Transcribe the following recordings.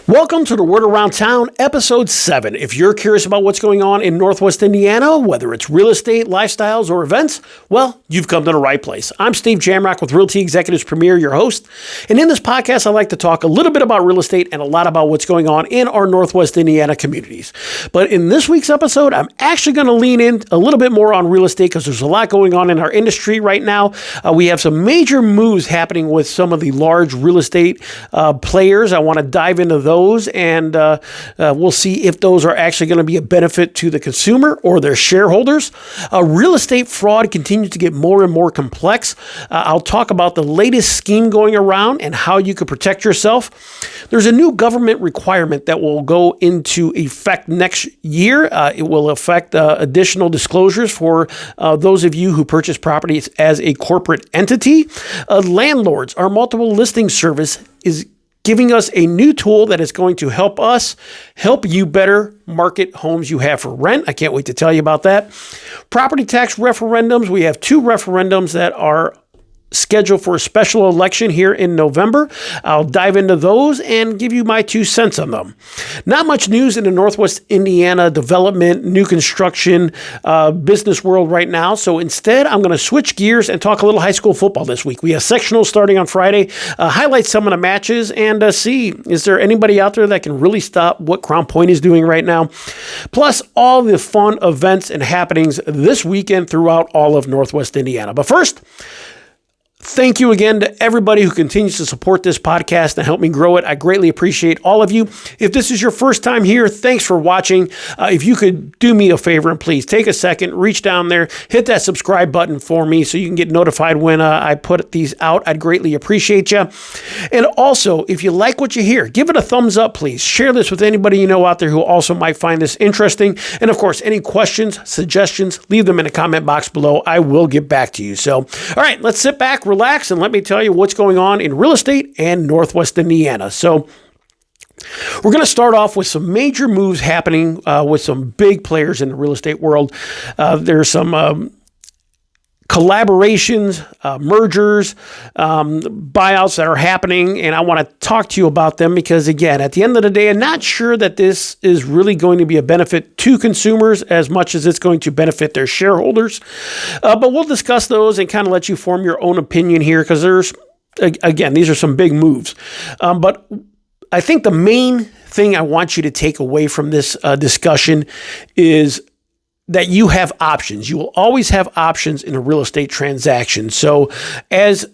Welcome to the Word Around Town, Episode 7. If you're curious about what's going on in Northwest Indiana, whether it's real estate, lifestyles, or events, well, you've come to the right place. I'm Steve Jamrock with Realty Executives Premier, your host. And in this podcast, I like to talk a little bit about real estate and a lot about what's going on in our Northwest Indiana communities. But in this week's episode, I'm actually going to lean in a little bit more on real estate because there's a lot going on in our industry right now. We have some major moves happening with some of the large real estate players. I want to dive into those. And we'll see if those are actually going to be a benefit to the consumer or their shareholders. Real estate fraud continues to get more and more complex. I'll talk about the latest scheme going around and how you can protect yourself. There's a new government requirement that will go into effect next year. It will affect additional disclosures for those of you who purchase properties as a corporate entity. Landlords, our multiple listing service, is giving us a new tool that is going to help us help you better market homes you have for rent. I can't wait to tell you about that. Property tax referendums. We have 2 referendums that are scheduled for a special election here in November. I'll dive into those and give you my 2 cents on them. Not much news in the Northwest Indiana development, new construction, business world right now. So instead, I'm going to switch gears and talk a little high school football this week. We have sectionals starting on Friday, highlight some of the matches and see, is there anybody out there that can really stop what Crown Point is doing right now? Plus all the fun events and happenings this weekend throughout all of Northwest Indiana. But first, thank you again to everybody who continues to support this podcast and help me grow it. I greatly appreciate all of you. If this is your first time here, thanks for watching. If you could do me a favor and please take a second, reach down there, hit that subscribe button for me so you can get notified when I put these out. I'd greatly appreciate you. And also, if you like what you hear, give it a thumbs up, please. Share this with anybody you know out there who also might find this interesting. And of course, any questions, suggestions, leave them in the comment box below. I will get back to you. So, all right, let's sit back, relax, and let me tell you what's going on in real estate and Northwest Indiana. So we're going to start off with some major moves happening with some big players in the real estate world. There's some collaborations, mergers, buyouts that are happening, and I want to talk to you about them because, again, at the end of the day, I'm not sure that this is really going to be a benefit to consumers as much as it's going to benefit their shareholders. But we'll discuss those and kind of let you form your own opinion here because again, these are some big moves. But I think the main thing I want you to take away from this discussion is that you have options. You will always have options in a real estate transaction. So as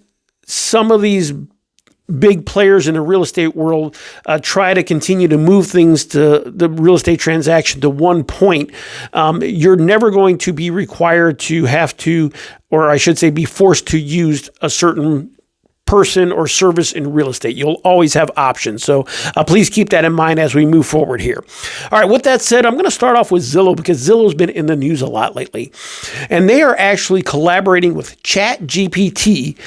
some of these big players in the real estate world try to continue to move things to the real estate transaction to one point, you're never going to be required to have to, or I should say be forced to use a certain person or service in real estate. You'll always have options. So please keep that in mind as we move forward here. All right, with that said, I'm going to start off with Zillow because Zillow's been in the news a lot lately. And they are actually collaborating with ChatGPT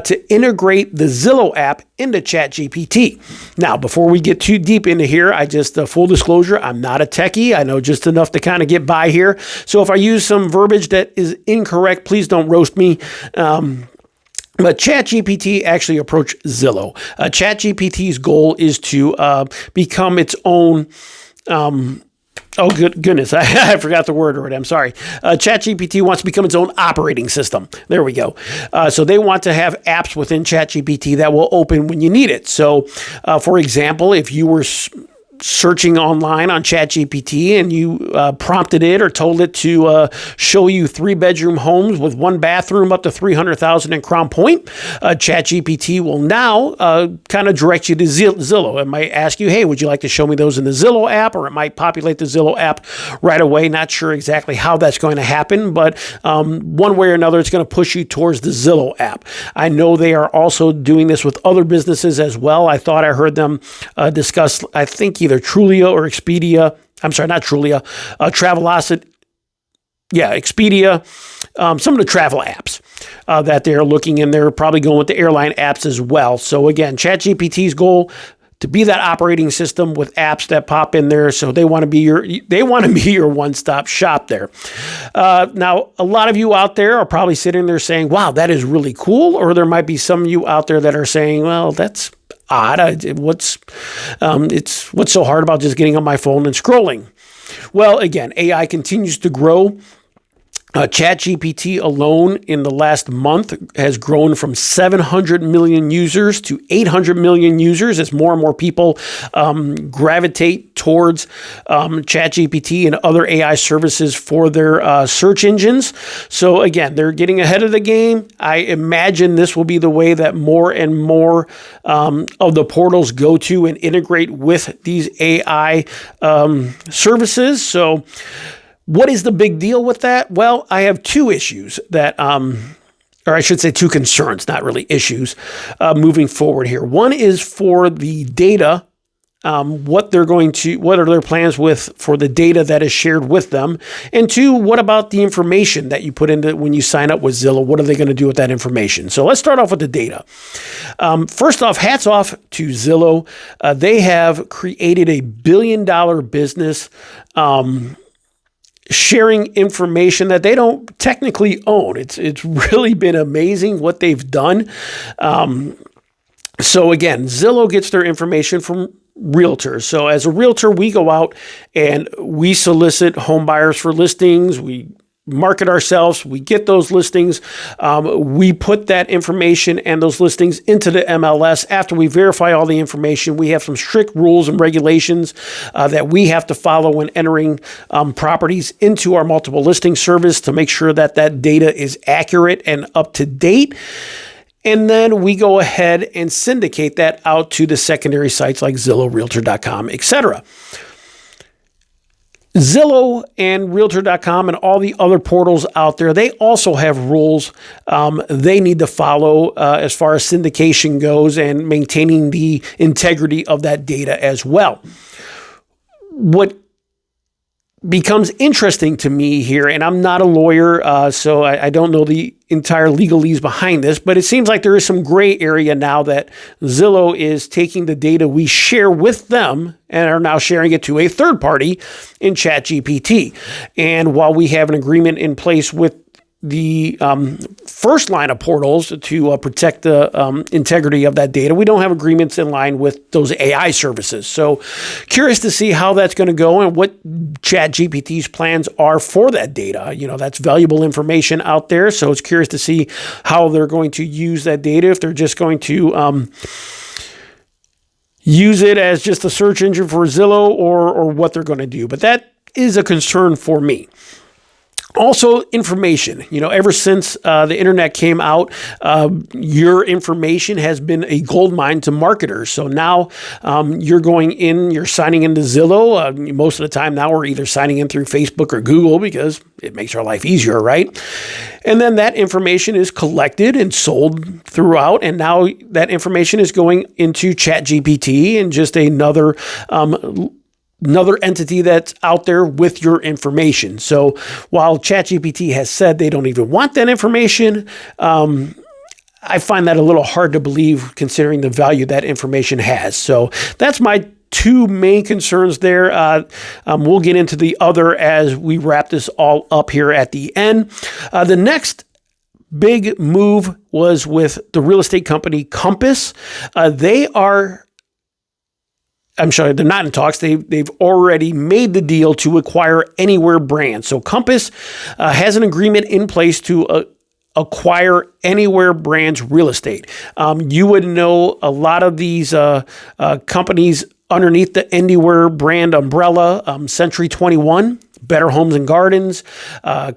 to integrate the Zillow app into ChatGPT. Now, before we get too deep into here, full disclosure, I'm not a techie. I know just enough to kind of get by here. So if I use some verbiage that is incorrect, please don't roast me. But ChatGPT actually approached Zillow. ChatGPT's goal is to become its own. Goodness, I forgot the word already. I'm sorry. ChatGPT wants to become its own operating system. There we go. So they want to have apps within ChatGPT that will open when you need it. So, for example, if you were searching online on ChatGPT and you prompted it or told it to show you 3-bedroom homes with 1 bathroom up to $300,000 in Crown Point, ChatGPT will now kind of direct you to Zillow. It might ask you, hey, would you like to show me those in the Zillow app? Or it might populate the Zillow app right away. Not sure exactly how that's going to happen, but one way or another, it's going to push you towards the Zillow app. I know they are also doing this with other businesses as well. I thought I heard them discuss, I think, either Trulia or Expedia. I'm sorry, not Trulia, Travelocity. Yeah, Expedia, some of the travel apps that they're looking in. They're probably going with the airline apps as well. So again, ChatGPT's goal to be that operating system with apps that pop in there. So they want to be your one-stop shop there. Now, a lot of you out there are probably sitting there saying, wow, that is really cool. Or there might be some of you out there that are saying, well, odd. What's so hard about just getting on my phone and scrolling? Well, again, AI continues to grow. ChatGPT alone in the last month has grown from 700 million users to 800 million users as more and more people gravitate towards ChatGPT and other AI services for their search engines. So again, they're getting ahead of the game. I imagine this will be the way that more and more of the portals go to and integrate with these AI services. So what is the big deal with that? Well, I have two issues that, or I should say two concerns, not really issues, moving forward here. One is for the data, what are their plans for the data that is shared with them? And two, what about the information that you put into when you sign up with Zillow? What are they going to do with that information? So let's start off with the data. First off, hats off to Zillow. They have created a $1 billion business, sharing information that they don't technically own. It's really been amazing what they've done. So again, Zillow gets their information from realtors. So as a realtor, we go out and we solicit home buyers for listings. We market ourselves. We get those listings. We put that information and those listings into the MLS. After we verify all the information, we have some strict rules and regulations that we have to follow when entering properties into our multiple listing service to make sure that that data is accurate and up to date. And then we go ahead and syndicate that out to the secondary sites like Zillow, Realtor.com, etc. Zillow and Realtor.com and all the other portals out there, they also have rules they need to follow as far as syndication goes and maintaining the integrity of that data as well. What becomes interesting to me here, and I'm not a lawyer, so I don't know the entire legalese behind this, but it seems like there is some gray area now that Zillow is taking the data we share with them and are now sharing it to a third party in ChatGPT. And while we have an agreement in place with the first line of portals to protect the integrity of that data, we don't have agreements in line with those AI services. So curious to see how that's going to go and what ChatGPT's plans are for that data. You know, that's valuable information out there. So it's curious to see how they're going to use that data, if they're just going to use it as just a search engine for Zillow or what they're going to do. But that is a concern for me. Also, information. You know, ever since the internet came out, your information has been a goldmine to marketers. So now you're signing into Zillow. Most of the time now we're either signing in through Facebook or Google because it makes our life easier, right? And then that information is collected and sold throughout. And now that information is going into ChatGPT and just another entity that's out there with your information. So while ChatGPT has said they don't even want that information, I find that a little hard to believe considering the value that information has. So that's my two main concerns there. We'll get into the other as we wrap this all up here at the end. The next big move was with the real estate company Compass. They're not in talks. They've already made the deal to acquire Anywhere Brands. So Compass has an agreement in place to acquire Anywhere Brands real estate. You would know a lot of these companies underneath the Anywhere brand umbrella, Century 21, Better Homes and Gardens,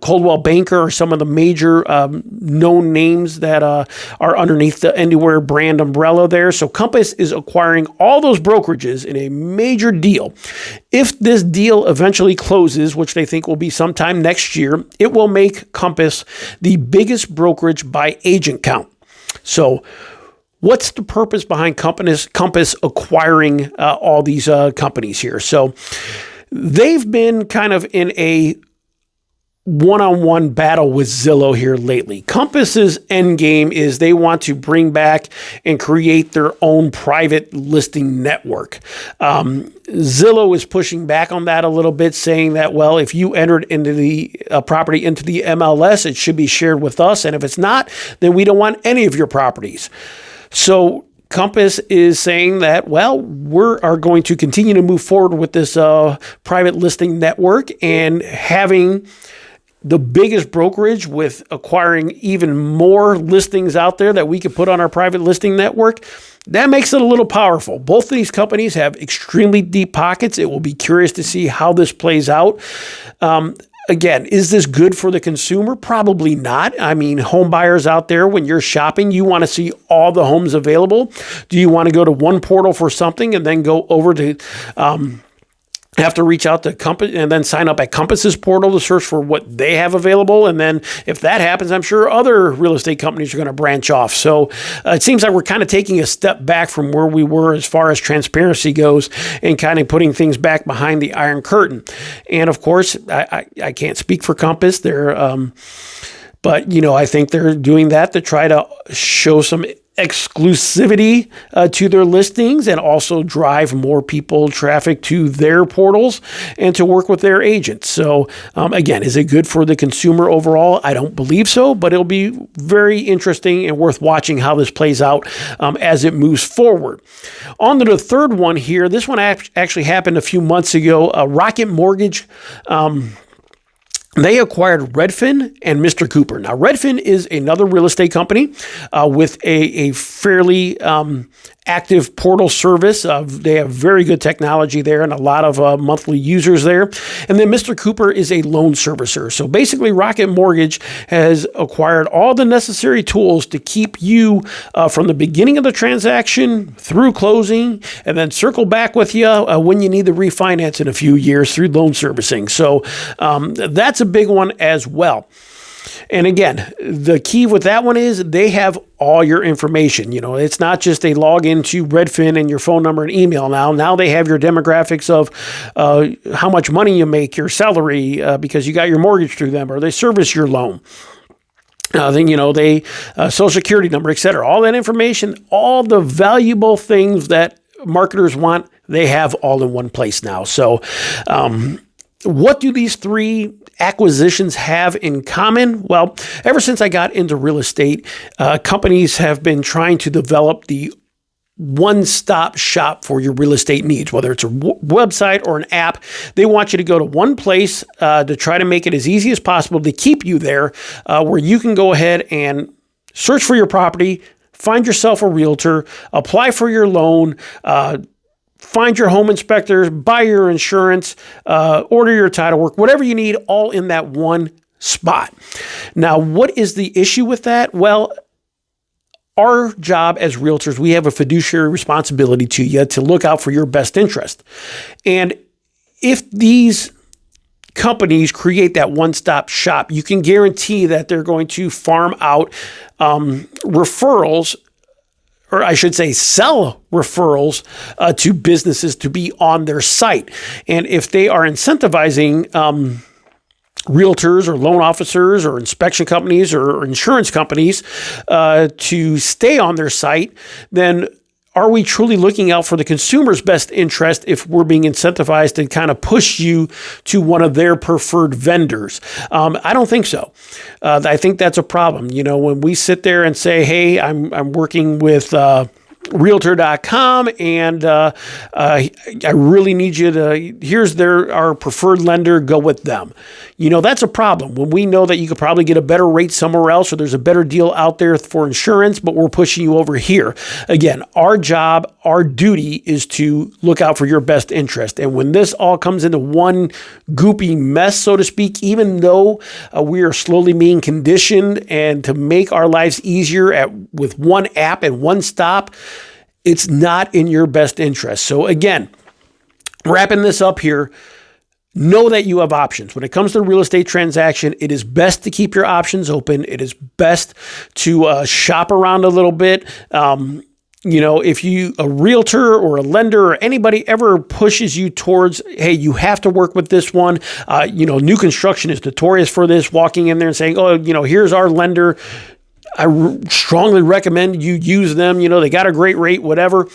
Coldwell Banker are some of the major known names that are underneath the Anywhere brand umbrella there. So Compass is acquiring all those brokerages in a major deal. If this deal eventually closes, which they think will be sometime next year, it will make Compass the biggest brokerage by agent count. So what's the purpose behind Compass acquiring all these companies here? So they've been kind of in a one-on-one battle with Zillow here lately. Compass's end game is they want to bring back and create their own private listing network. Zillow is pushing back on that a little bit, saying that, well, if you entered into the property into the MLS, it should be shared with us. And if it's not, then we don't want any of your properties. So Compass is saying that, well, we are going to continue to move forward with this private listing network and having the biggest brokerage with acquiring even more listings out there that we could put on our private listing network. That makes it a little powerful. Both of these companies have extremely deep pockets. It will be curious to see how this plays out. Again, is this good for the consumer? Probably not. I mean, home buyers out there, when you're shopping, you want to see all the homes available. Do you want to go to one portal for something and then go over to have to reach out to Compass and then sign up at Compass's portal to search for what they have available? And then if that happens, I'm sure other real estate companies are going to branch off. So it seems like we're kind of taking a step back from where we were as far as transparency goes and kind of putting things back behind the Iron Curtain. And of course, I can't speak for Compass. But, I think they're doing that to try to show some exclusivity to their listings and also drive more traffic to their portals and to work with their agents. So again, is it good for the consumer overall? I don't believe so, but it'll be very interesting and worth watching how this plays out as it moves forward. On to the third one here. This one actually happened a few months ago. Rocket Mortgage, they acquired Redfin and Mr. Cooper. Now, Redfin is another real estate company with a fairly active portal service. They have very good technology there and a lot of monthly users there. And then Mr. Cooper is a loan servicer. So basically, Rocket Mortgage has acquired all the necessary tools to keep you from the beginning of the transaction through closing and then circle back with you when you need to refinance in a few years through loan servicing. So that's a big one as well. And again, the key with that one is they have all your information. It's not just a log into Redfin and your phone number and email now. Now they have your demographics of how much money you make, your salary, because you got your mortgage through them, or they service your loan. They social security number, et cetera. All that information, all the valuable things that marketers want, they have all in one place now. So what do these three acquisitions have in common? Well, ever since I got into real estate, companies have been trying to develop the one-stop shop for your real estate needs, whether it's a website or an app. They want you to go to one place to try to make it as easy as possible to keep you there, where you can go ahead and search for your property, find yourself a realtor, apply for your loan, find your home inspector, buy your insurance, order your title work, whatever you need, all in that one spot. Now, what is the issue with that? Well, our job as realtors, we have a fiduciary responsibility to you to look out for your best interest. And if these companies create that one-stop shop, you can guarantee that they're going to farm out referrals, or I should say sell referrals to businesses to be on their site. And if they are incentivizing realtors or loan officers or inspection companies or insurance companies to stay on their site, then are we truly looking out for the consumer's best interest if we're being incentivized to kind of push you to one of their preferred vendors? I don't think so. I think that's a problem. When we sit there and say, hey, I'm working with Realtor.com, and I really need you to, here's our preferred lender, go with them. That's a problem when we know that you could probably get a better rate somewhere else, or there's a better deal out there for insurance, but we're pushing you over here. Again, our job, our duty is to look out for your best interest. And when this all comes into one goopy mess, so to speak, even though we are slowly being conditioned and to make our lives easier with one app and one stop, it's not in your best interest. So again, wrapping this up here, know that you have options. When it comes to a real estate transaction, it is best to keep your options open. It is best to shop around a little bit. If a realtor or a lender or anybody ever pushes you towards, hey, you have to work with this one. New construction is notorious for this, walking in there and saying, oh, here's our lender. I strongly recommend you use them. They got a great rate, whatever.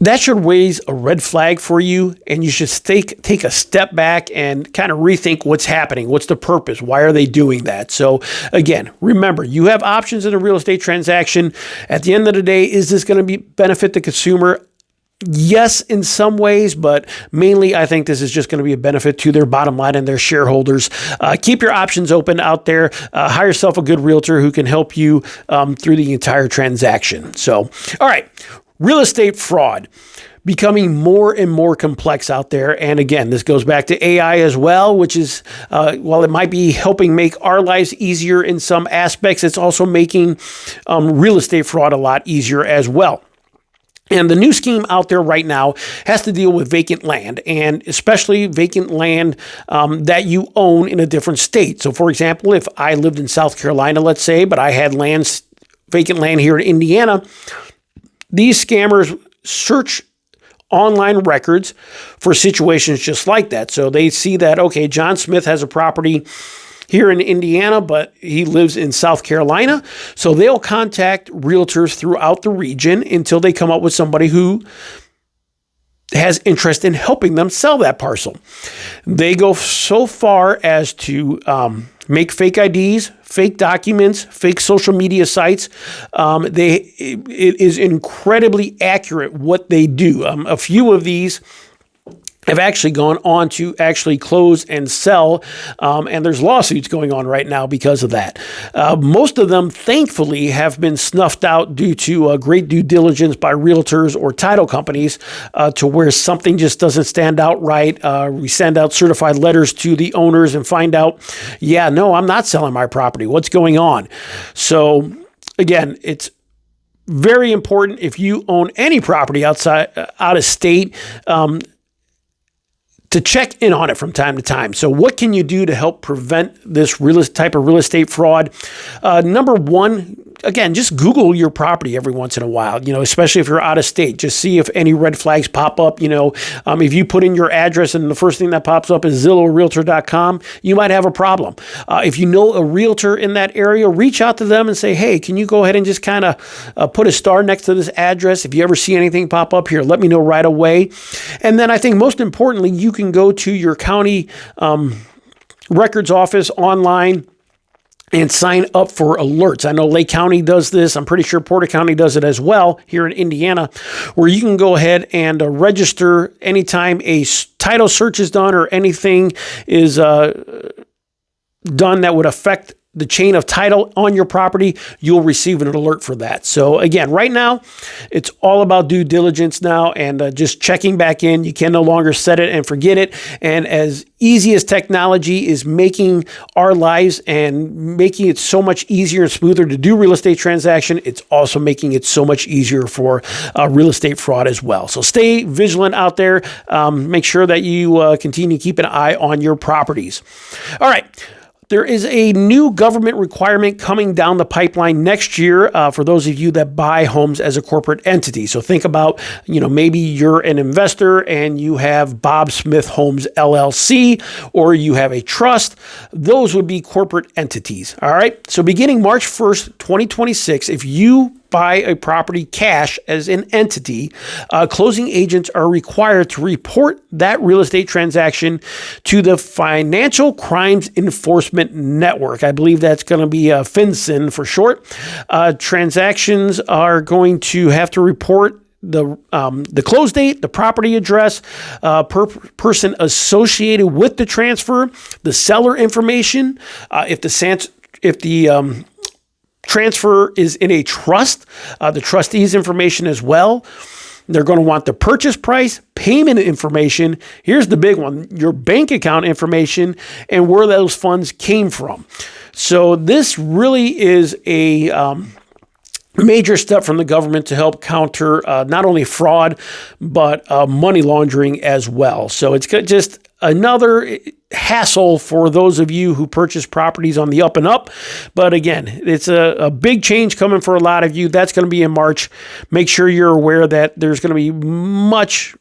that should raise a red flag for you, and you should take a step back and kind of rethink what's happening. What's the purpose? Why are they doing that? So again, remember, you have options in a real estate transaction. At the end of the day, is this going to benefit the consumer? Yes, in some ways, but mainly I think this is just going to be a benefit to their bottom line and their shareholders. Keep your options open out there. Hire yourself a good realtor who can help you through the entire transaction. So, all right, real estate fraud becoming more and more complex out there. And again, this goes back to AI as well, which is, while it might be helping make our lives easier in some aspects, it's also making real estate fraud a lot easier as well. And the new scheme out there right now has to deal with vacant land, and especially vacant land that you own in a different state. So, for example, if I lived in South Carolina, let's say, but I had vacant land here in Indiana, these scammers search online records for situations just like that. So they see that, okay, John Smith has a property here in Indiana, but he lives in South Carolina. So they'll contact realtors throughout the region until they come up with somebody who has interest in helping them sell that parcel. They go so far as to make fake IDs, fake documents, fake social media sites. It is incredibly accurate what they do. A few of these have actually gone on to actually close and sell, and there's lawsuits going on right now because of that. Most of them, thankfully, have been snuffed out due to great due diligence by realtors or title companies to where something just doesn't stand out right. We send out certified letters to the owners and find out, yeah, no, I'm not selling my property. What's going on? So again, it's very important if you own any property out of state, to check in on it from time to time. So what can you do to help prevent this type of real estate fraud? Number one, again, just Google your property every once in a while, especially if you're out of state. Just see if any red flags pop up. If you put in your address and the first thing that pops up is ZillowRealtor.com, you might have a problem. If you know a realtor in that area, reach out to them and say, hey, can you go ahead and just kind of put a star next to this address? If you ever see anything pop up here, let me know right away. And then I think most importantly, you can go to your county records office online and sign up for alerts. I know Lake County does this. I'm pretty sure Porter County does it as well here in Indiana, where you can go ahead and register anytime a title search is done or anything is done that would affect the chain of title on your property. You'll receive an alert for that. So again, right now, it's all about due diligence now and just checking back in. You can no longer set it and forget it. And as easy as technology is making our lives and making it so much easier and smoother to do real estate transaction, it's also making it so much easier for real estate fraud as well. So stay vigilant out there. Make sure that you continue to keep an eye on your properties. All right. There is a new government requirement coming down the pipeline next year for those of you that buy homes as a corporate entity. So think about, maybe you're an investor and you have Bob Smith Homes LLC, or you have a trust. Those would be corporate entities. All right. So beginning March 1st, 2026, if you buy a property cash as an entity, closing agents are required to report that real estate transaction to the Financial Crimes Enforcement Network. I believe that's going to be FinCEN for short. Transactions are going to have to report the close date, the property address, person associated with the transfer, the seller information, if the transfer is in a trust, the trustee's information as well. They're going to want the purchase price, payment information. Here's the big one, your bank account information and where those funds came from. So this really is a major step from the government to help counter not only fraud, but money laundering as well. So it's just another hassle for those of you who purchase properties on the up and up. But again, it's a big change coming for a lot of you. That's going to be in March. Make sure you're aware that there's going to be much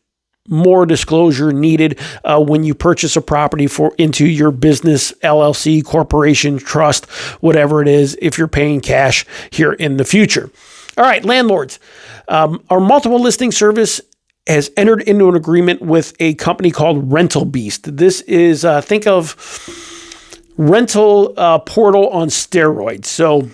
more disclosure needed when you purchase a property into your business, LLC, corporation, trust, whatever it is, if you're paying cash here in the future. All right, landlords. Our multiple listing service has entered into an agreement with a company called Rental Beast. This is, think of rental portal on steroids. So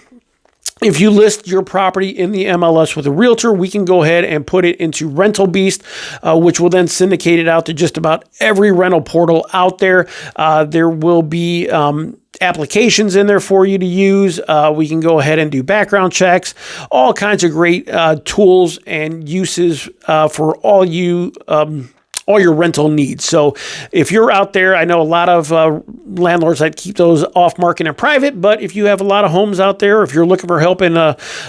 if you list your property in the MLS with a realtor, we can go ahead and put it into Rental Beast, which will then syndicate it out to just about every rental portal out there. There will be applications in there for you to use. We can go ahead and do background checks, all kinds of great tools and uses for all your rental needs. So if you're out there, I know a lot of landlords that keep those off market and private, but if you have a lot of homes out there, if you're looking for help in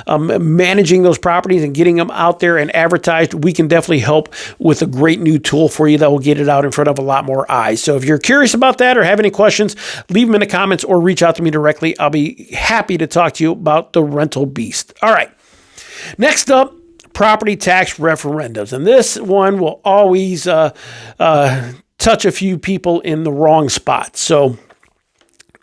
managing those properties and getting them out there and advertised, we can definitely help with a great new tool for you that will get it out in front of a lot more eyes. So if you're curious about that or have any questions, leave them in the comments or reach out to me directly. I'll be happy to talk to you about the Rental Beast. All right. Next up, property tax referendums. And this one will always touch a few people in the wrong spot. So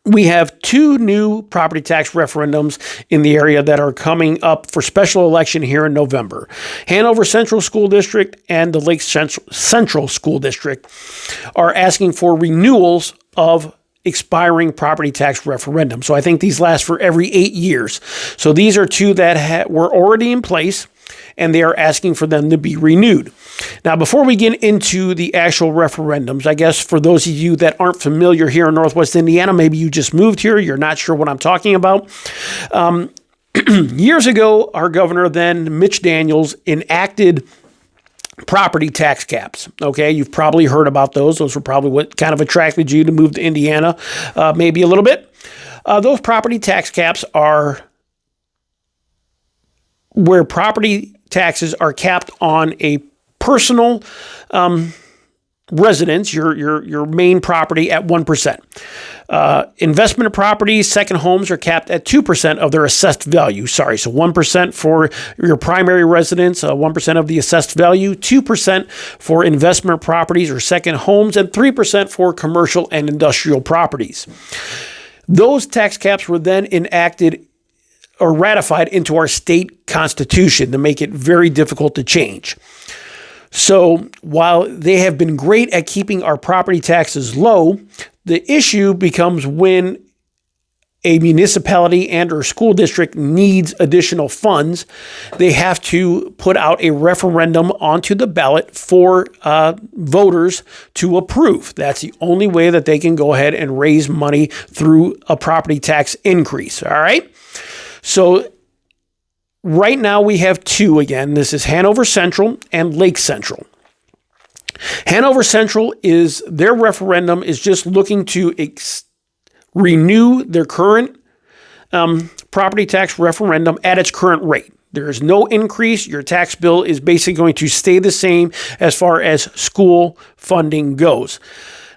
we have two new property tax referendums in the area that are coming up for special election here in November. Hanover Central School District and the Lake Central School District are asking for renewals of expiring property tax referendum. So I think these last for every 8 years. So these are two that were already in place, and they are asking for them to be renewed. Now, before we get into the actual referendums, I guess for those of you that aren't familiar here in Northwest Indiana, maybe you just moved here, you're not sure what I'm talking about. Years ago, our governor then, Mitch Daniels, enacted property tax caps. Okay, you've probably heard about those. Those were probably what kind of attracted you to move to Indiana, maybe a little bit. Those property tax caps are where property taxes are capped on a personal residence, your main property, at 1%. Investment properties, second homes, are capped at 2% of their assessed value. So 1% for your primary residence, 1% of the assessed value, 2% for investment properties or second homes, and 3% for commercial and industrial properties. Those tax caps were then enacted or ratified into our state constitution to make it very difficult to change. So while they have been great at keeping our property taxes low, the issue becomes when a municipality and or school district needs additional funds, they have to put out a referendum onto the ballot for voters to approve. That's the only way that they can go ahead and raise money through a property tax increase. All right. So right now we have two again. This is Hanover Central and Lake Central. Hanover Central their referendum is just looking to renew their current property tax referendum at its current rate. There is no increase. Your tax bill is basically going to stay the same as far as school funding goes.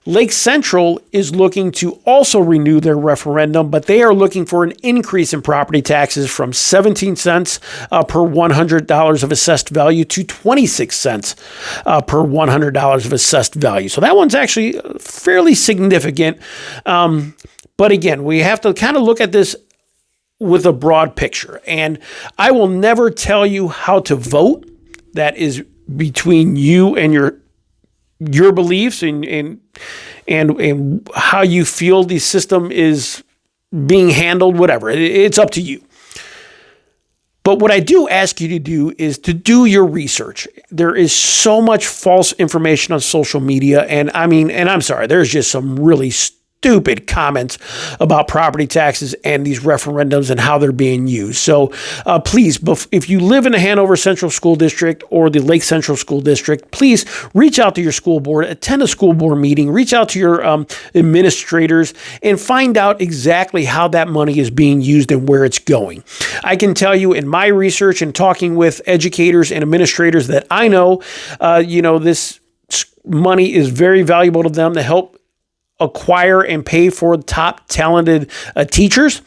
Lake Central is looking to also renew their referendum, but they are looking for an increase in property taxes from 17 cents per $100 of assessed value to 26 cents per $100 of assessed value. So that one's actually fairly significant. But again, we have to kind of look at this with a broad picture. And I will never tell you how to vote. That is between you and your beliefs and how you feel the system is being handled, whatever. It's up to you. But what I do ask you to do is to do your research. There is so much false information on social media. And I'm sorry, there's just some really stupid comments about property taxes and these referendums and how they're being used. So please, if you live in the Hanover Central School District or the Lake Central School District, please reach out to your school board, attend a school board meeting, reach out to your administrators, and find out exactly how that money is being used and where it's going. I can tell you in my research and talking with educators and administrators that I know, this money is very valuable to them to help acquire and pay for top talented teachers,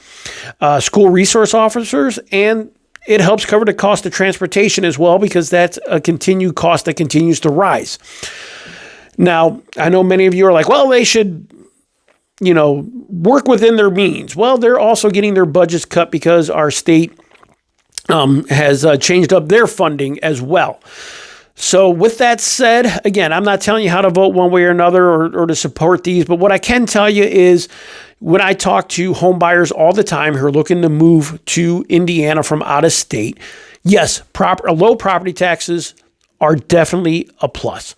school resource officers, and it helps cover the cost of transportation as well, because that's a continued cost that continues to rise. Now, I know many of you are like, well, they should, work within their means. Well, they're also getting their budgets cut because our state has changed up their funding as well. So with that said, again, I'm not telling you how to vote one way or another or to support these, but what I can tell you is when I talk to home buyers all the time who are looking to move to Indiana from out of state, yes, low property taxes are definitely a plus.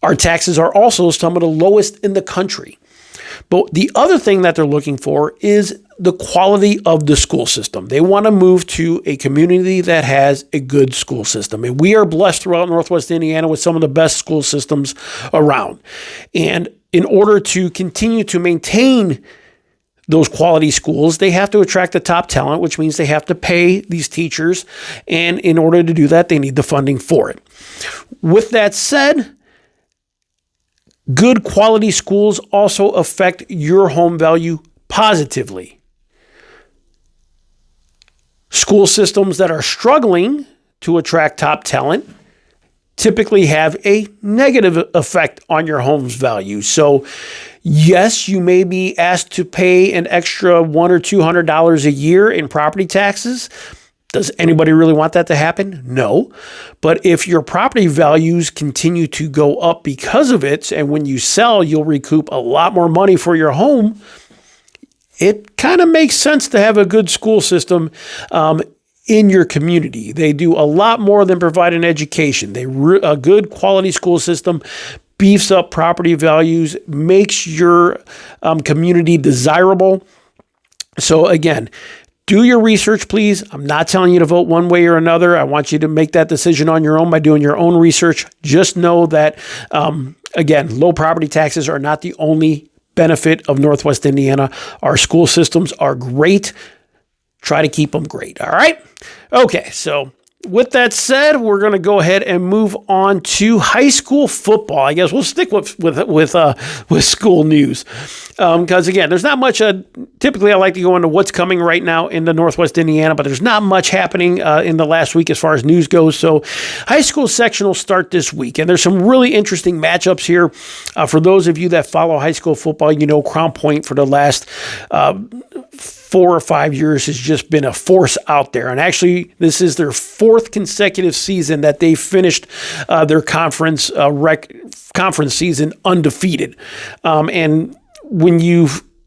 Our taxes are also some of the lowest in the country. But the other thing that they're looking for is the quality of the school system. They want to move to a community that has a good school system. And we are blessed throughout Northwest Indiana with some of the best school systems around. And in order to continue to maintain those quality schools, they have to attract the top talent, which means they have to pay these teachers. And in order to do that, they need the funding for it. With that said, good quality schools also affect your home value positively. School systems that are struggling to attract top talent typically have a negative effect on your home's value. So, yes, you may be asked to pay an extra $100 or $200 a year in property taxes. Does anybody really want that to happen? No. But if your property values continue to go up because of it, and when you sell, you'll recoup a lot more money for your home, it kind of makes sense to have a good school system in your community. They do a lot more than provide an education. A good quality school system beefs up property values, makes your community desirable. So again, do your research, please. I'm not telling you to vote one way or another. I want you to make that decision on your own by doing your own research. Just know that, again, low property taxes are not the only benefit of Northwest Indiana. Our school systems are great. Try to keep them great. All right. Okay. So with that said, we're going to go ahead and move on to high school football. I guess we'll stick with school news because again, there's not much. Typically, I like to go into what's coming right now in the Northwest Indiana, but there's not much happening in the last week as far as news goes. So, high school sectionals start this week, and there's some really interesting matchups here. For those of you that follow high school football, you know Crown Point for the last 4 or 5 years has just been a force out there. And actually, this is their 4th consecutive season that they finished their conference season undefeated. And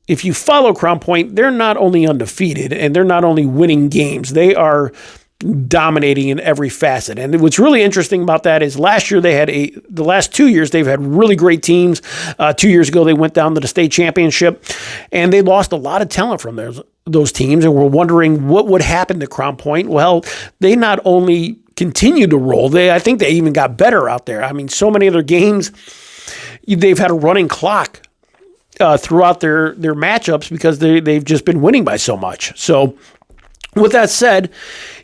if you follow Crown Point, they're not only undefeated and they're not only winning games, they are dominating in every facet. And what's really interesting about that is last year the last 2 years, they've had really great teams. 2 years ago, they went down to the state championship and they lost a lot of talent from those teams. And we're wondering what would happen to Crown Point. Well, they not only continue to roll, I think they even got better out there. I mean, so many of their games, they've had a running clock throughout their matchups because they've just been winning by so much. So with that said,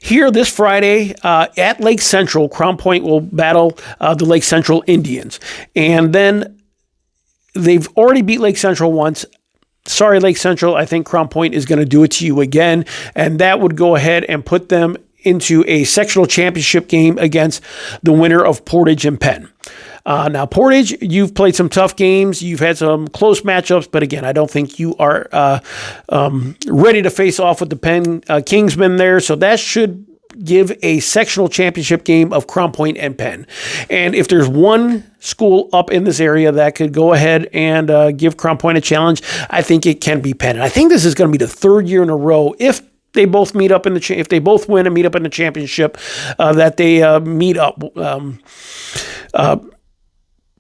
here this Friday at Lake Central, Crown Point will battle the Lake Central Indians. And then they've already beat Lake Central once. Sorry, Lake Central, I think Crown Point is going to do it to you again. And that would go ahead and put them into a sectional championship game against the winner of Portage and Penn. Now, Portage, you've played some tough games. You've had some close matchups, but again, I don't think you are ready to face off with the Penn Kingsmen there. So that should give a sectional championship game of Crown Point and Penn. And if there's one school up in this area that could go ahead and give Crown Point a challenge, I think it can be Penn. And I think this is going to be the 3rd year in a row if they both meet up if they both win and meet up in the championship, that they meet up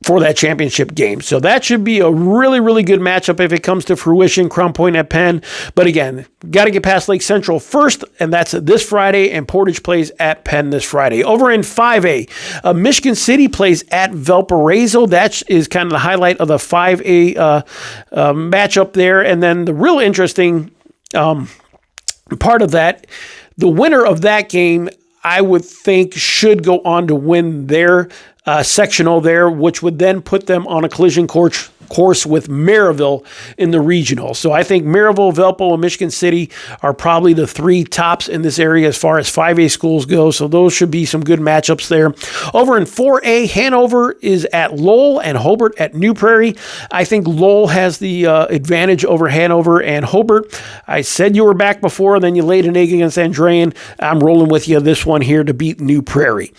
for that championship game. So that should be a really, really good matchup if it comes to fruition, Crown Point at Penn. But again, got to get past Lake Central first, and that's this Friday, and Portage plays at Penn this Friday. Over in 5A, Michigan City plays at Valparaiso. That is kind of the highlight of the 5A matchup there. And then the real interesting part of that, the winner of that game, I would think should go on to win their sectional there, which would then put them on a collision course course with Maryville in the regional. So I think Maryville, Valpo, and Michigan City are probably the three tops in this area as far as 5A schools go. So those should be some good matchups there. Over in 4A, Hanover is at Lowell and Hobart at New Prairie. I think Lowell has the advantage over Hanover and Hobart. I said you were back before, then you laid an egg against Andrean. I'm rolling with you this one here to beat New Prairie.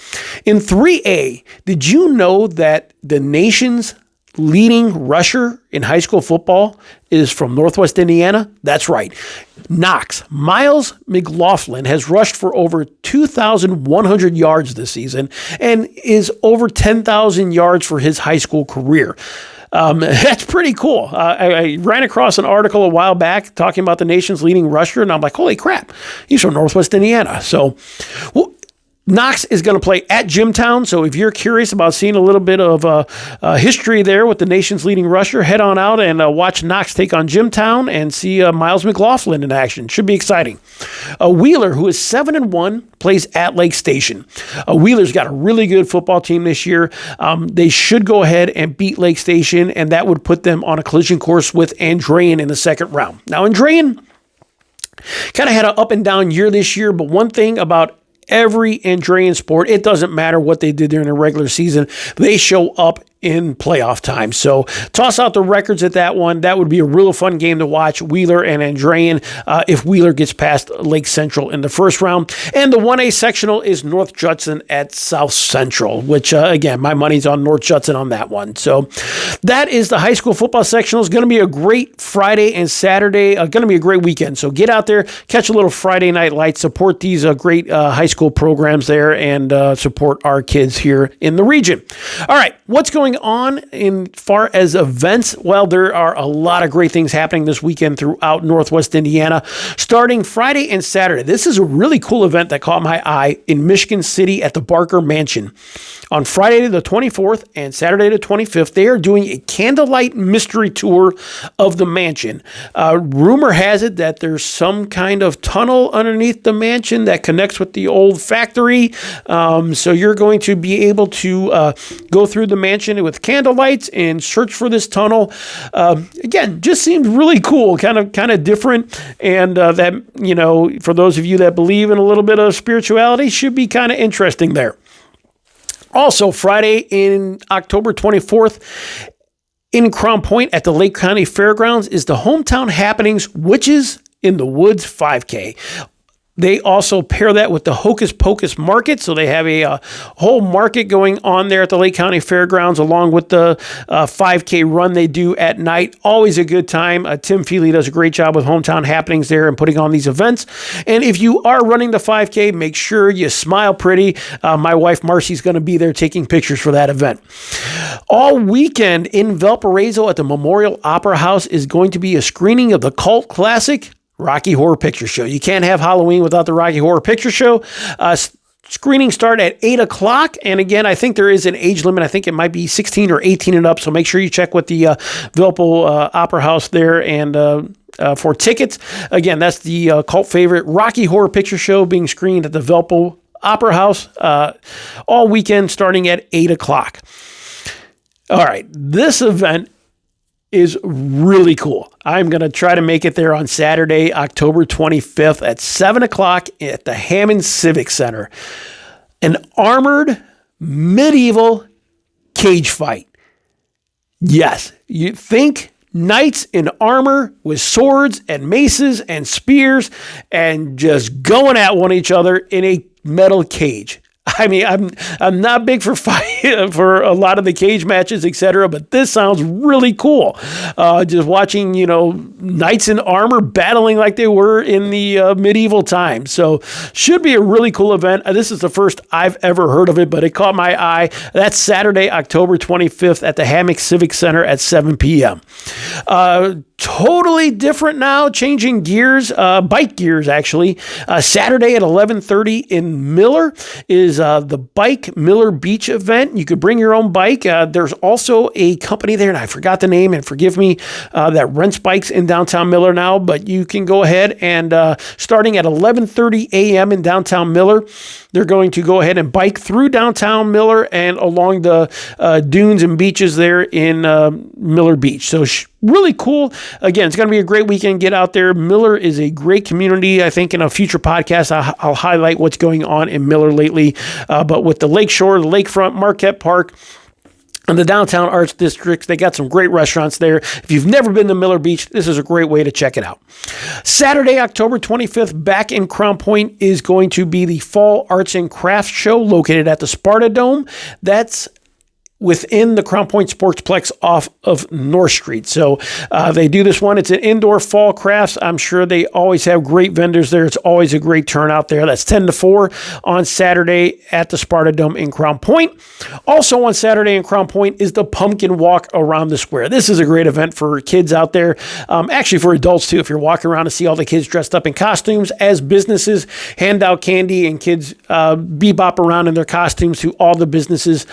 In 3A, did you know that the nation's leading rusher in high school football is from Northwest Indiana? That's right. Knox. Miles McLaughlin has rushed for over 2,100 yards this season and is over 10,000 yards for his high school career. That's pretty cool. I ran across an article a while back talking about the nation's leading rusher, and I'm like, holy crap, he's from Northwest Indiana. So, Knox is going to play at Jimtown, so if you're curious about seeing a little bit of history there with the nation's leading rusher, head on out and watch Knox take on Jimtown and see Miles McLaughlin in action. Should be exciting. Wheeler, who is 7-1, plays at Lake Station. Wheeler's got a really good football team this year. They should go ahead and beat Lake Station, and that would put them on a collision course with Andrean in the second round. Now, Andrean kind of had an up and down year this year, but one thing about every Andrean sport, it doesn't matter what they did during the regular season, they show up in playoff time. So toss out the records at that one. That would be a real fun game to watch, Wheeler and Andrean, if Wheeler gets past Lake Central in the first round. And the 1A sectional is North Judson at South Central, which, again, my money's on North Judson on that one. So that is the high school football sectional. It's going to be a great Friday and Saturday. Going to be a great weekend. So get out there, catch a little Friday night light, support these great high school programs there, and support our kids here in the region. All right, what's going on in far as events? Well, there are a lot of great things happening this weekend throughout Northwest Indiana, starting Friday and Saturday. This is a really cool event that caught my eye in Michigan City at the Barker Mansion. On Friday the 24th and Saturday the 25th, they are doing a candlelight mystery tour of the mansion. Rumor has it that there's some kind of tunnel underneath the mansion that connects with the old factory. So you're going to be able to go through the mansion with candlelights and search for this tunnel. Again, just seems really cool, kind of different. And that, you know, for those of you that believe in a little bit of spirituality, should be kind of interesting there. Also, Friday in October 24th, in Crown Point at the Lake County Fairgrounds is the Hometown Happenings Witches in the Woods 5K. They also pair that with the Hocus Pocus Market, so they have a whole market going on there at the Lake County Fairgrounds, along with the 5K run they do at night. Always a good time. Tim Feely does a great job with Hometown Happenings there and putting on these events. And if you are running the 5K, make sure you smile pretty. My wife Marcy's going to be there taking pictures for that event. All weekend in Valparaiso at the Memorial Opera House is going to be a screening of the cult classic Rocky Horror Picture Show. You can't have Halloween without the Rocky Horror Picture Show. Screenings start at 8 o'clock. And again, I think there is an age limit. I think it might be 16 or 18 and up. So make sure you check with the Valpo Opera House there and for tickets. Again, that's the cult favorite Rocky Horror Picture Show being screened at the Valpo Opera House all weekend starting at 8 o'clock. All right, this event is really cool. I'm going to try to make it there on Saturday, October 25th at 7 o'clock at the Hammond Civic Center. An armored medieval cage fight. Yes, you think knights in armor with swords and maces and spears and just going at one each other in a metal cage. I mean, I'm not big for for a lot of the cage matches, etc., but this sounds really cool. Just watching, knights in armor battling like they were in the medieval times. So should be a really cool event. This is the first I've ever heard of it, but it caught my eye. That's Saturday, October 25th at the Hammock Civic Center at 7 p.m. Totally different now, changing gears, bike gears actually. Saturday at 11:30 in Miller is the Bike Miller Beach event. You could bring your own bike. There's also a company there, and I forgot the name, and forgive me, that rents bikes in downtown Miller now, but you can go ahead and starting at 11:30 a.m. in downtown Miller, They're going to go ahead and bike through downtown Miller and along the dunes and beaches there in Miller Beach. So really cool. Again, it's going to be a great weekend. Get out there. Miller is a great community. I think in a future podcast, I'll highlight what's going on in Miller lately. But with the lakeshore, the lakefront, Marquette Park, and the downtown arts districts, they got some great restaurants there. If you've never been to Miller Beach, this is a great way to check it out. Saturday, October 25th, back in Crown Point is going to be the Fall Arts and Crafts Show located at the Sparta Dome. That's within the Crown Point Sportsplex off of North Street. So they do this one. It's an indoor fall crafts. I'm sure they always have great vendors there. It's always a great turnout there. That's 10 to 4 on Saturday at the Sparta Dome in Crown Point. Also on Saturday in Crown Point is the Pumpkin Walk around the square. This is a great event for kids out there. Actually for adults too. If you're walking around to see all the kids dressed up in costumes, as businesses hand out candy and kids bebop around in their costumes to all the businesses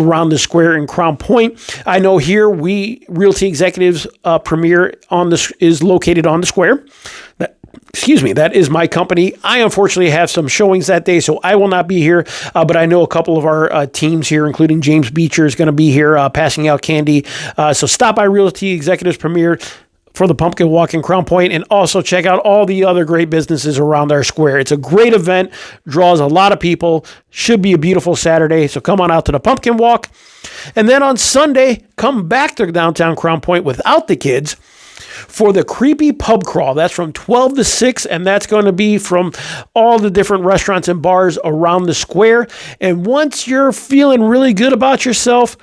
around the square in Crown Point. I know here Realty Executives premiere is located on the square. That is my company. I unfortunately have some showings that day, so I will not be here. But I know a couple of our teams here, including James Beecher, is going to be here passing out candy. So stop by Realty Executives premiere for the Pumpkin Walk in Crown Point, and also check out all the other great businesses around our square. It's a great event, draws a lot of people, should be a beautiful Saturday, so come on out to the Pumpkin Walk. And then on Sunday, come back to downtown Crown Point without the kids for the Creepy Pub Crawl. That's from 12 to 6, and that's going to be from all the different restaurants and bars around the square. And once you're feeling really good about yourself,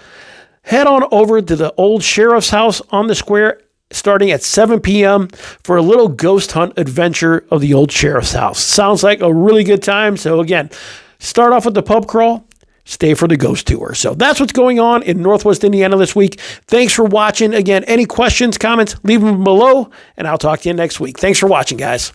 head on over to the old sheriff's house on the square starting at 7 p.m. for a little ghost hunt adventure of the old sheriff's house. Sounds like a really good time. So again, start off with the pub crawl, stay for the ghost tour. So that's what's going on in Northwest Indiana this week. Thanks for watching. Again, any questions, comments, leave them below, and I'll talk to you next week. Thanks for watching, guys.